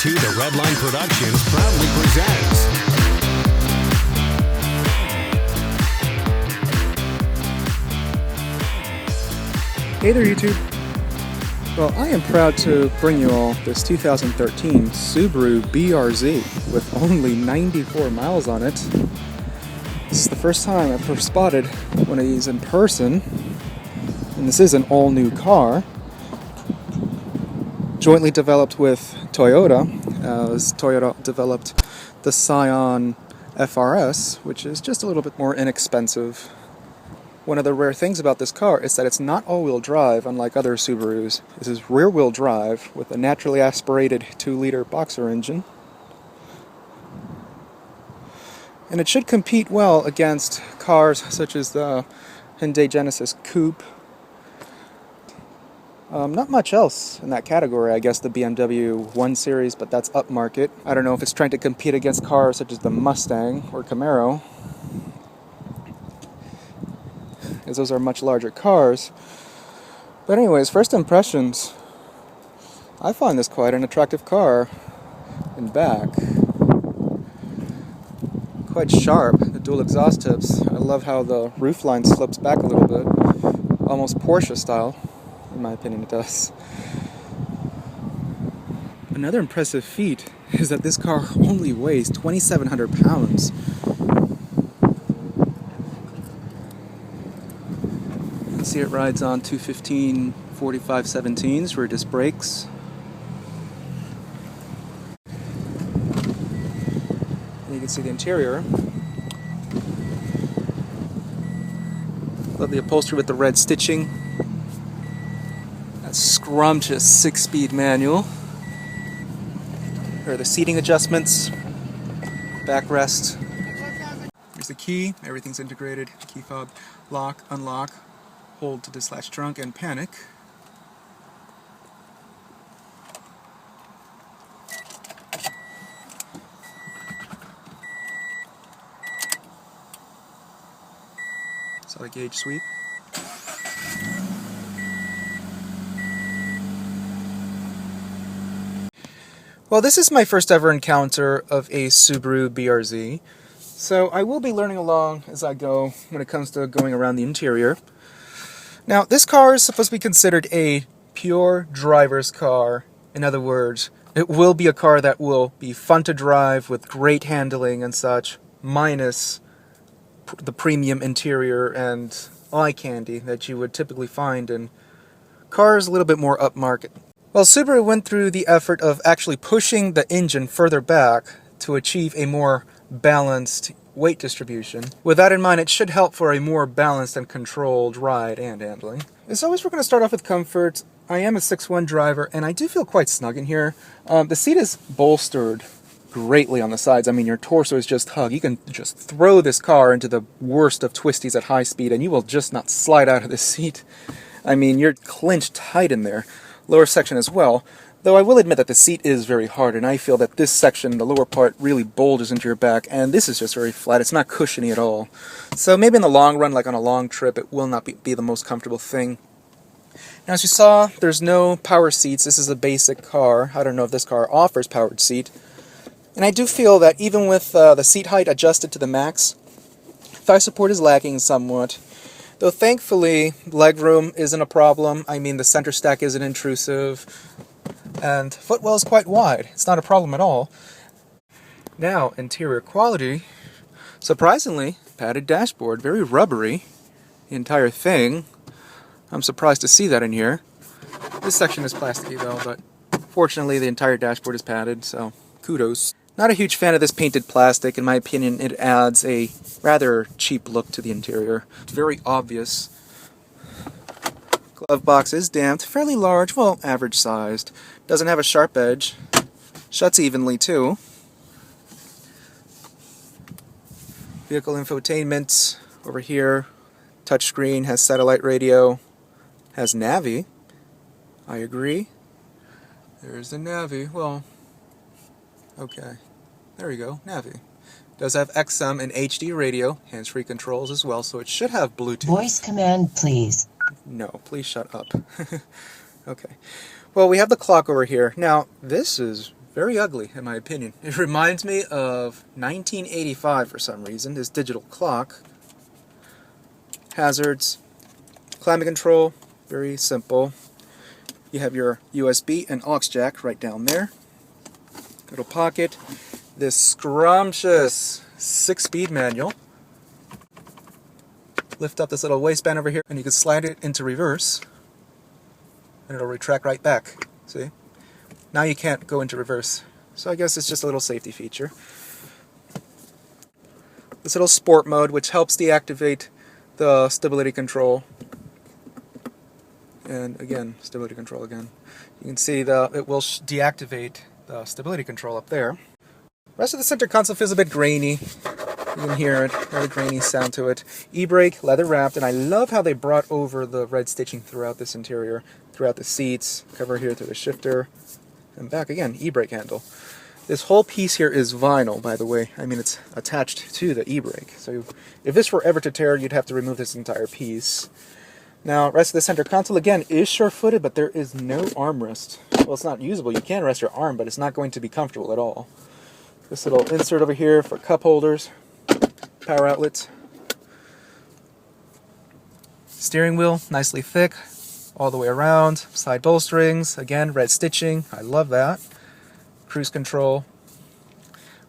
2 The Redline Productions proudly presents. Hey there, YouTube. Well, I am proud to bring you all this 2013 Subaru BRZ with only 94 miles on it. This is the first time I've ever spotted one of these in person, and this is an all-new car. Jointly developed with Toyota, as Toyota developed the Scion FRS, which is just a little bit more inexpensive. One of the rare things about this car is that it's not all-wheel drive, unlike other Subarus. This is rear-wheel drive with a naturally aspirated 2-liter boxer engine. And it should compete well against cars such as the Hyundai Genesis Coupe. Not much else in that category. I guess the BMW 1 Series, but that's upmarket. I don't know if it's trying to compete against cars such as the Mustang or Camaro, as those are much larger cars. But anyways, first impressions. I find this quite an attractive car in back. Quite sharp, the dual exhaust tips. I love how the roofline slopes back a little bit. Almost Porsche style, in my opinion it does. Another impressive feat is that this car only weighs 2,700 pounds. See, it rides on 215 45/17s rear disc brakes. And you can see the interior. Love the upholstery with the red stitching. That scrumptious 6-speed manual. Here are the seating adjustments. Backrest. Here's the key. Everything's integrated. Key fob, lock, unlock. Hold to dislodge trunk and panic. Solid gauge sweep. Well, this is my first ever encounter of a Subaru BRZ, so I will be learning along as I go when it comes to going around the interior. Now, this car is supposed to be considered a pure driver's car. In other words, it will be a car that will be fun to drive with great handling and such, minus the premium interior and eye candy that you would typically find in cars a little bit more upmarket. Well, Subaru went through the effort of actually pushing the engine further back to achieve a more balanced weight distribution. With that in mind, it should help for a more balanced and controlled ride and handling. As always, we're going to start off with comfort. I am a 6'1" driver, and I do feel quite snug in here. The seat is bolstered greatly on the sides. I mean, your torso is just hugged. You can just throw this car into the worst of twisties at high speed, and you will just not slide out of the seat. I mean, you're clinched tight in there. Lower section as well. Though I will admit that the seat is very hard, and I feel that this section, the lower part, really bulges into your back, and this is just very flat. It's not cushiony at all. So maybe in the long run, like on a long trip, it will not be the most comfortable thing. Now, as you saw, there's no power seats. This is a basic car. I don't know if this car offers powered seat. And I do feel that even with the seat height adjusted to the max, thigh support is lacking somewhat. Though thankfully, legroom isn't a problem. I mean, the center stack isn't intrusive. And footwell is quite wide. It's not a problem at all. Now, interior quality. Surprisingly, padded dashboard, very rubbery. The entire thing. I'm surprised to see that in here. This section is plasticky though, but fortunately the entire dashboard is padded, so kudos. Not a huge fan of this painted plastic. In my opinion, it adds a rather cheap look to the interior. It's very obvious. Glove box is damped, fairly large, well, average sized. Doesn't have a sharp edge. Shuts evenly too. Vehicle infotainment over here. Touchscreen, has satellite radio, has Navi. I agree. There's the Navi. Well, okay. There we go, Navi. Does have XM and HD radio, hands-free controls as well, so it should have Bluetooth. Voice command, please. No, please shut up. Okay. Well, we have the clock over here. Now, this is very ugly in my opinion. It reminds me of 1985 for some reason. This digital clock. Hazards. Climate control, very simple. You have your USB and aux jack right down there. Little pocket. This scrumptious 6-speed manual. Lift up this little waistband over here and you can slide it into reverse and it'll retract right back. See? Now you can't go into reverse. So I guess it's just a little safety feature. This little sport mode which helps deactivate the stability control. And again, stability control again. You can see it will deactivate the stability control up there. The rest of the center console feels a bit grainy. You can hear it, very grainy sound to it. E-brake, leather wrapped, and I love how they brought over the red stitching throughout this interior, throughout the seats, cover here through the shifter, and back again, e-brake handle. This whole piece here is vinyl, by the way. I mean, it's attached to the e-brake. So if this were ever to tear, you'd have to remove this entire piece. Now, rest of the center console, again, is sure-footed, but there is no armrest. Well, it's not usable. You can rest your arm, but it's not going to be comfortable at all. This little insert over here for cup holders, power outlets. Steering wheel, nicely thick, all the way around. Side bolsterings, again, red stitching. I love that. Cruise control.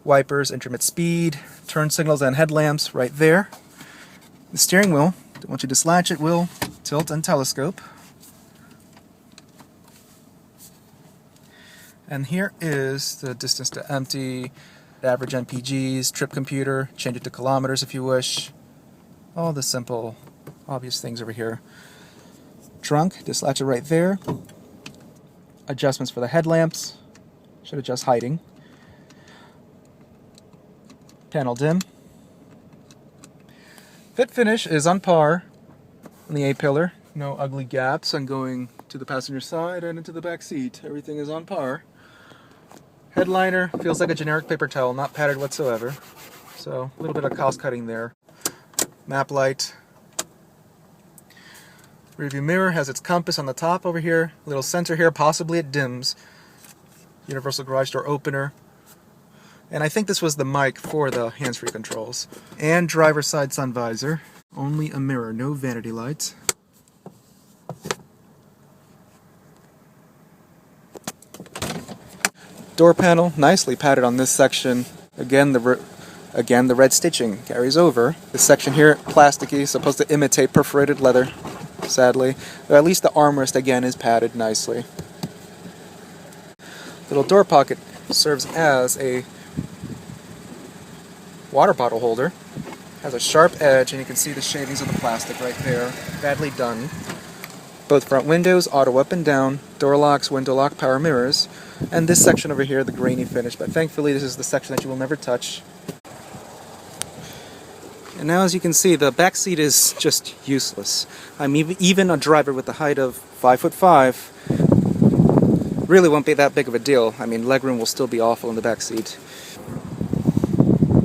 Wipers, intermittent speed, turn signals and headlamps right there. The steering wheel, once you dislatch it, will tilt and telescope. And here is the distance to empty, average MPGs, trip computer, change it to kilometers if you wish. All the simple, obvious things over here. Trunk, dislatch it right there. Adjustments for the headlamps. Should adjust hiding. Panel dim. Fit finish is on par on the A-pillar. No ugly gaps on going to the passenger side and into the back seat. Everything is on par. Headliner feels like a generic paper towel, not padded whatsoever. So a little bit of cost cutting there. Map light. Rearview mirror has its compass on the top over here. Little sensor here, possibly it dims. Universal garage door opener. And I think this was the mic for the hands-free controls. And driver's side sun visor. Only a mirror, no vanity lights. Door panel, nicely padded on this section. Again, the red stitching carries over. This section here, plasticky, supposed to imitate perforated leather, sadly. But at least the armrest, again, is padded nicely. Little door pocket serves as a water bottle holder. Has a sharp edge, and you can see the shavings of the plastic right there. Badly done. Both front windows, auto up and down, door locks, window lock, power mirrors, and this section over here, the grainy finish, but thankfully this is the section that you will never touch. And now as you can see, the back seat is just useless. I'm even a driver with a height of 5'5" really won't be that big of a deal. I mean, legroom will still be awful in the back seat.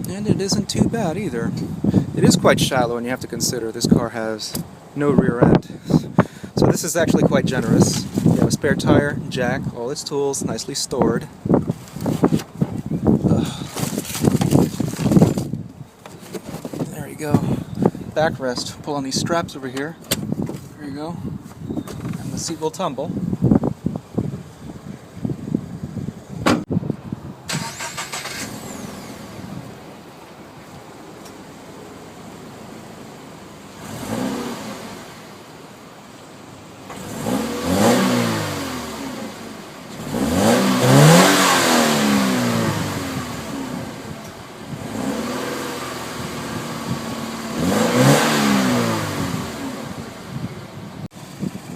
And it isn't too bad either. It is quite shallow, and you have to consider this car has no rear end. So this is actually quite generous. You have a spare tire, jack, all its tools nicely stored. There you go. Backrest. Pull on these straps over here. There you go. And the seat will tumble.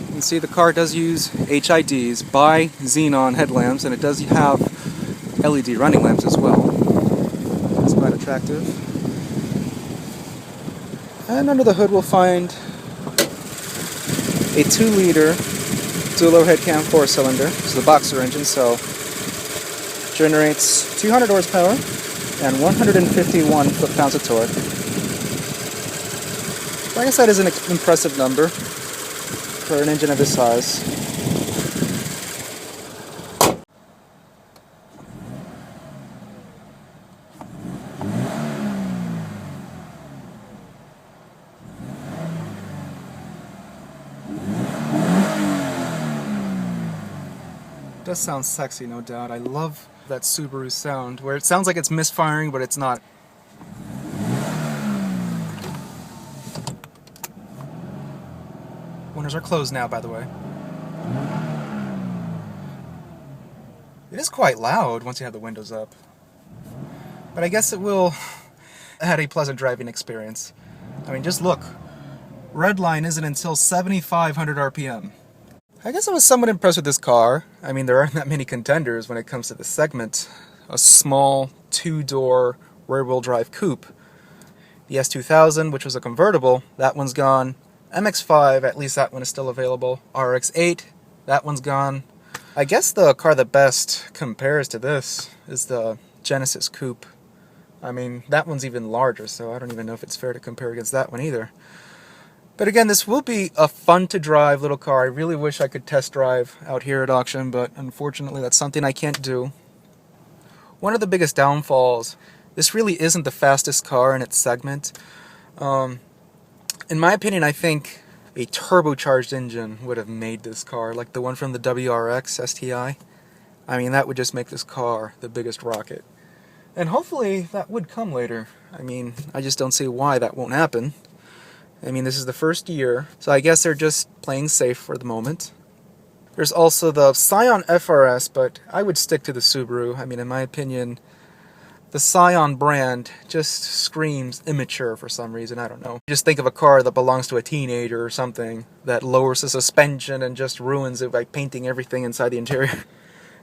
You can see the car does use HIDs by Xenon headlamps, and it does have LED running lamps as well. That's quite attractive. And under the hood we'll find a 2-liter dual overhead cam 4-cylinder. This is the boxer engine, so generates 200 horsepower and 151 foot-pounds of torque. I guess that is an impressive number for an engine of this size. does sound sexy, no doubt. I love that Subaru sound, where it sounds like it's misfiring, but it's not. Windows are closed now, by the way. It is quite loud once you have the windows up. But I guess it will add a pleasant driving experience. I mean, just look. Redline isn't until 7,500 RPM. I guess I was somewhat impressed with this car. I mean, there aren't that many contenders when it comes to this segment. A small, two-door, rear-wheel drive coupe. The S2000, which was a convertible, that one's gone. MX-5, at least that one is still available. RX-8, that one's gone. I guess the car that best compares to this is the Genesis Coupe. I mean, that one's even larger, so I don't even know if it's fair to compare against that one either. But again, this will be a fun-to-drive little car. I really wish I could test drive out here at auction, but unfortunately that's something I can't do. One of the biggest downfalls, this really isn't the fastest car in its segment. In my opinion, I think a turbocharged engine would have made this car, like the one from the WRX STI. I mean, that would just make this car the biggest rocket. And hopefully that would come later. I mean, I just don't see why that won't happen. I mean, this is the first year, so I guess they're just playing safe for the moment. There's also the Scion FRS, but I would stick to the Subaru. I mean, in my opinion, the Scion brand just screams immature for some reason. I don't know. Just think of a car that belongs to a teenager or something that lowers the suspension and just ruins it by painting everything inside the interior.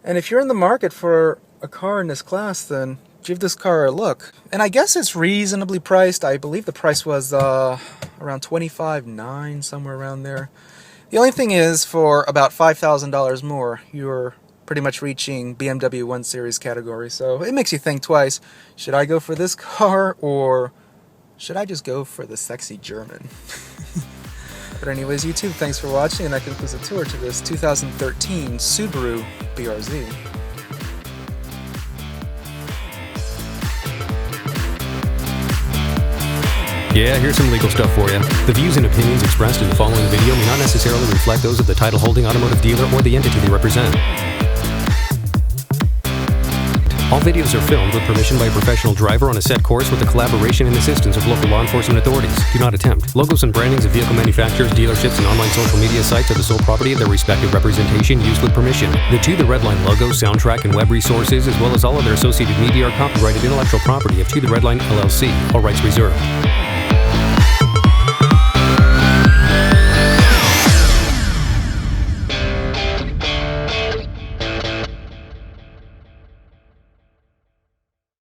And if you're in the market for a car in this class, then give this car a look. And I guess it's reasonably priced. I believe the price was around $25,900, somewhere around there. The only thing is, for about $5,000 more, you're pretty much reaching BMW 1 Series category. So it makes you think twice. Should I go for this car, or should I just go for the sexy German? But anyways, YouTube, thanks for watching, and that concludes the tour to this 2013 Subaru BRZ. Yeah, here's some legal stuff for you. The views and opinions expressed in the following video may not necessarily reflect those of the title-holding automotive dealer or the entity they represent. All videos are filmed with permission by a professional driver on a set course with the collaboration and assistance of local law enforcement authorities. Do not attempt. Logos and brandings of vehicle manufacturers, dealerships, and online social media sites are the sole property of their respective representation used with permission. The Redline logo, soundtrack, and web resources, as well as all other associated media, are copyrighted intellectual property of To The Redline LLC. All rights reserved.